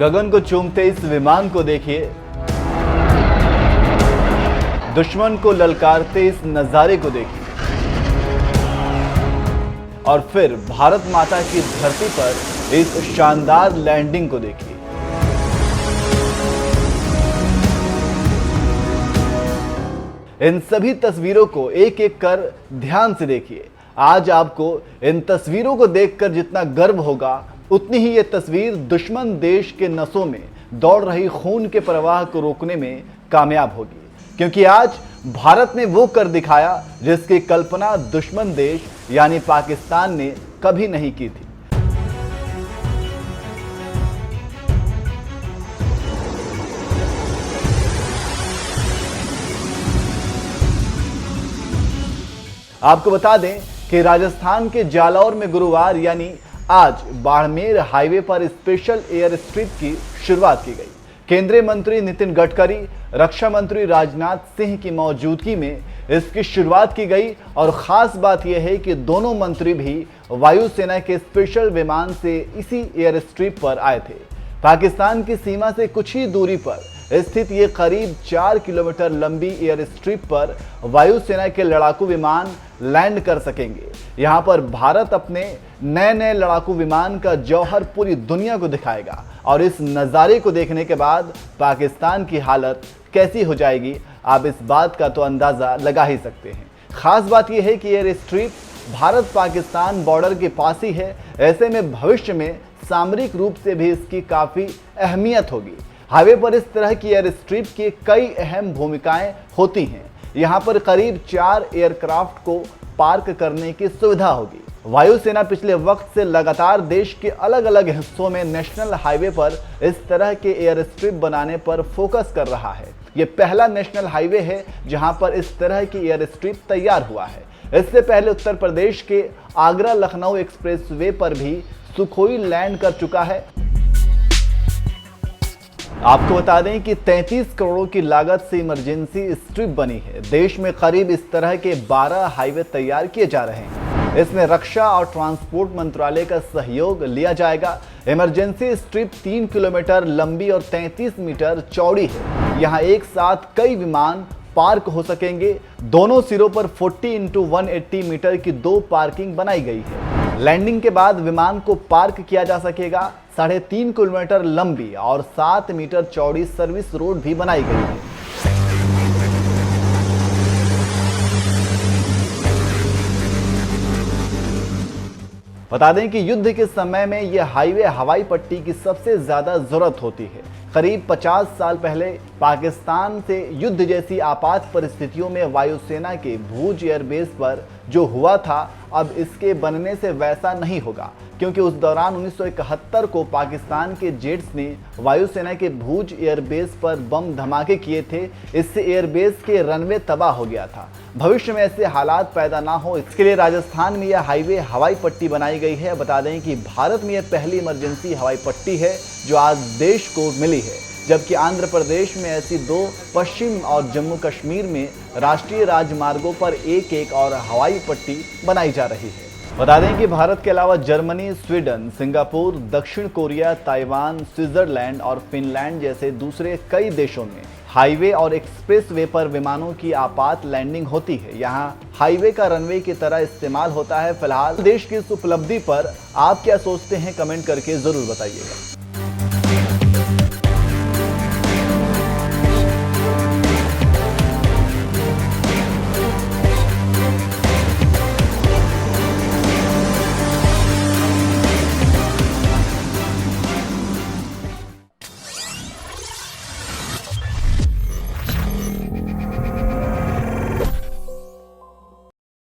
गगन को चूमते इस विमान को देखिए, दुश्मन को ललकारते इस नजारे को देखिए और फिर भारत माता की धरती पर इस शानदार लैंडिंग को देखिए। इन सभी तस्वीरों को एक एक कर ध्यान से देखिए। आज आपको इन तस्वीरों को देखकर जितना गर्व होगा, उतनी ही ये तस्वीर दुश्मन देश के नसों में दौड़ रही खून के प्रवाह को रोकने में कामयाब होगी, क्योंकि आज भारत ने वो कर दिखाया जिसकी कल्पना दुश्मन देश यानी पाकिस्तान ने कभी नहीं की थी। आपको बता दें कि राजस्थान के जालौर में गुरुवार यानी आज बाड़मेर हाईवे पर स्पेशल एयर स्ट्रिप की शुरुआत की गई। केंद्रीय मंत्री नितिन गडकरी, रक्षा मंत्री राजनाथ सिंह की मौजूदगी में इसकी शुरुआत की गई और खास बात यह है कि दोनों मंत्री भी वायुसेना के स्पेशल विमान से इसी एयर स्ट्रिप पर आए थे। पाकिस्तान की सीमा से कुछ ही दूरी पर स्थित ये करीब 4 किलोमीटर लंबी एयर स्ट्रिप पर वायुसेना के लड़ाकू विमान लैंड कर सकेंगे। यहाँ पर भारत अपने नए नए लड़ाकू विमान का जौहर पूरी दुनिया को दिखाएगा और इस नज़ारे को देखने के बाद पाकिस्तान की हालत कैसी हो जाएगी, आप इस बात का तो अंदाज़ा लगा ही सकते हैं। खास बात यह है कि air strip Bharat Pakistan border के पास ही है। ऐसे में भविष्य में सामरिक रूप से भी इसकी काफ़ी अहमियत होगी। हाईवे पर इस तरह की एयर स्ट्रिप की कई अहम भूमिकाएं होती हैं। यहाँ पर करीब 4 एयरक्राफ्ट को पार्क करने की सुविधा होगी। वायुसेना पिछले वक्त से लगातार देश के अलग अलग हिस्सों में नेशनल हाईवे पर इस तरह के एयर स्ट्रिप बनाने पर फोकस कर रहा है। ये पहला नेशनल हाईवे है जहां पर इस तरह की एयर स्ट्रिप तैयार हुआ है। इससे पहले उत्तर प्रदेश के आगरा लखनऊ एक्सप्रेसवे पर भी सुखोई लैंड कर चुका है। आपको बता दें कि 33 करोड़ की लागत से इमरजेंसी स्ट्रिप बनी है। देश में करीब इस तरह के 12 हाईवे तैयार किए जा रहे हैं। इसमें रक्षा और ट्रांसपोर्ट मंत्रालय का सहयोग लिया जाएगा। इमरजेंसी स्ट्रिप 3 किलोमीटर लंबी और 33 मीटर चौड़ी है। यहाँ एक साथ कई विमान पार्क हो सकेंगे। दोनों सिरों पर 40x180 मीटर की 2 पार्किंग बनाई गई है। लैंडिंग के बाद विमान को पार्क किया जा सकेगा। 3.5 किलोमीटर लंबी और 7 मीटर चौड़ी सर्विस रोड भी बनाई गई है। बता दें कि युद्ध के समय में यह हाईवे हवाई पट्टी की सबसे ज्यादा जरूरत होती है। करीब 50 साल पहले पाकिस्तान से युद्ध जैसी आपात परिस्थितियों में वायुसेना के भूज एयरबेस पर जो हुआ था, अब इसके बनने से वैसा नहीं होगा, क्योंकि उस दौरान 1971 को पाकिस्तान के जेट्स ने वायुसेना के भूज एयरबेस पर बम धमाके किए थे। इससे एयरबेस के रनवे तबाह हो गया था। भविष्य में ऐसे हालात पैदा ना हो, इसके लिए राजस्थान में यह हाईवे हवाई पट्टी बनाई गई है। बता दें कि भारत में यह पहली इमरजेंसी हवाई पट्टी है जो आज देश को मिली है, जबकि आंध्र प्रदेश में ऐसी 2, पश्चिम और जम्मू कश्मीर में राष्ट्रीय राजमार्गों पर एक और हवाई पट्टी बनाई जा रही है। बता दें कि भारत के अलावा जर्मनी, स्वीडन, सिंगापुर, दक्षिण कोरिया, ताइवान, स्विट्जरलैंड और फिनलैंड जैसे दूसरे कई देशों में हाईवे और एक्सप्रेसवे पर विमानों की आपात लैंडिंग होती है। यहाँ हाईवे का रनवे की तरह इस्तेमाल होता है। फिलहाल देश की इस उपलब्धि पर आप क्या सोचते हैं, कमेंट करके जरूर बताइएगा।